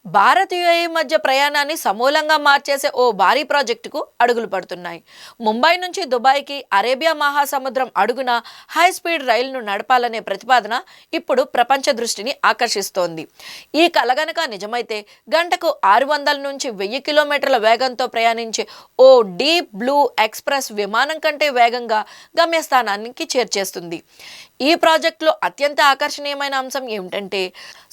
Bharat UAE మధ్య ప్రయాణాన్ని సమూలంగా మార్చేసే ఓ భారీ ప్రాజెక్టుకు అడుగులు పడుతున్నాయి. ముంబై నుంచి దుబాయ్కి అరేబియా మహాసముద్రం అడుగున హై స్పీడ్ రైలును నడపాలనే ప్రతిపాదన ఇప్పుడు ప్రపంచ దృష్టిని ఆకర్షిస్తోంది. ఈ కల గనక నిజమైతే గంటకు 600 నుంచి 1000 కిలోమీటర్ల వేగంతో ప్రయాణించే ఓ డీప్ బ్లూ ఎక్స్ప్రెస్ విమానం కంటే వేగంగా గమ్యస్థానానికి చేర్చేస్తుంది. ఈ ప్రాజెక్టులో అత్యంత ఆకర్షణీయమైన అంశం ఏమిటంటే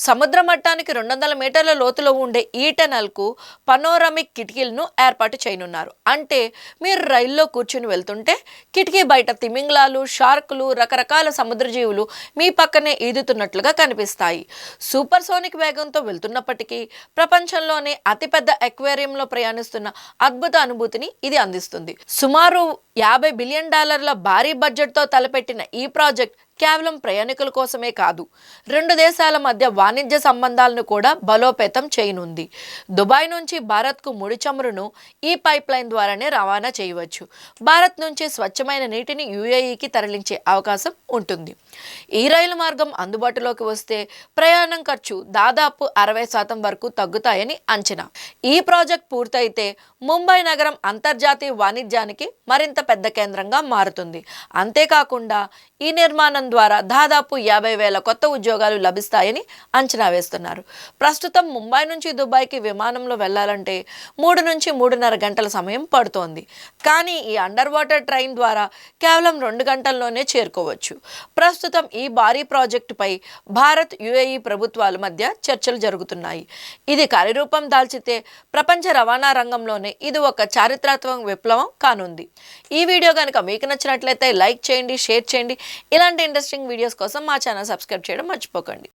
సముద్ర మట్టానికి 200 మీటర్ల లోతులో ఉండే ఈ టనల్కు పనోరమిక్ కిటికీలను ఏర్పాటు చేయనున్నారు. అంటే మీరు రైల్లో కూర్చుని వెళ్తుంటే కిటికీ బయట తిమింగ్లాలు, షార్కులు, రకరకాల సముద్ర జీవులు మీ పక్కనే ఈదుతున్నట్లుగా కనిపిస్తాయి. సూపర్ సోనిక్ వేగంతో వెళ్తున్నప్పటికీ ప్రపంచంలోనే అతిపెద్ద ఎక్వేరియంలో ప్రయాణిస్తున్న అద్భుత అనుభూతిని ఇది అందిస్తుంది. సుమారు $50 బిలియన్ భారీ బడ్జెట్తో తలపెట్టిన ఈ ప్రాజెక్ట్ కేవలం ప్రయాణికుల కోసమే కాదు, రెండు దేశాల మధ్య వాణిజ్య సంబంధాలను కూడా బలోపేతం చేయనుంది. దుబాయ్ నుంచి భారత్కు ముడి చమురును ఈ పైప్ లైన్ ద్వారానే రవాణా చేయవచ్చు. భారత్ నుంచి స్వచ్ఛమైన నీటిని యుఏఈకి తరలించే అవకాశం ఉంటుంది. ఈ రైలు మార్గం అందుబాటులోకి వస్తే ప్రయాణం ఖర్చు దాదాపు 60% వరకు తగ్గుతాయని అంచనా. ఈ ప్రాజెక్ట్ పూర్తయితే ముంబై నగరం అంతర్జాతీయ వాణిజ్యానికి మరింత పెద్ద కేంద్రంగా మారుతుంది. అంతేకాకుండా ఈ నిర్మాణం ద్వారా దాదాపు 50,000 కొత్త ఉద్యోగాలు లభిస్తాయని అంచనా వేస్తున్నారు. ప్రస్తుతం ముంబై నుంచి దుబాయ్కి విమానంలో వెళ్లాలంటే 3 నుంచి 3.5 గంటల సమయం పడుతోంది. కానీ ఈ అండర్ వాటర్ ట్రైన్ ద్వారా కేవలం 2 గంటల్లోనే చేరుకోవచ్చు. ప్రస్తుతం ఈ భారీ ప్రాజెక్టుపై భారత్, యుఏఈ ప్రభుత్వాల మధ్య చర్చలు జరుగుతున్నాయి. ఇది కార్యరూపం దాల్చితే ప్రపంచ రవాణా రంగంలోనే ఇది ఒక చారిత్రాత్మక విప్లవం కానుంది. ఈ వీడియో కనుక మీకు నచ్చినట్లయితే లైక్ చేయండి, షేర్ చేయండి. ఇలాంటి ఇంట్రెస్టింగ్ వీడియోస్ కోసం మా ఛానల్ సబ్స్క్రైబ్ చేయడం మర్చిపోకండి.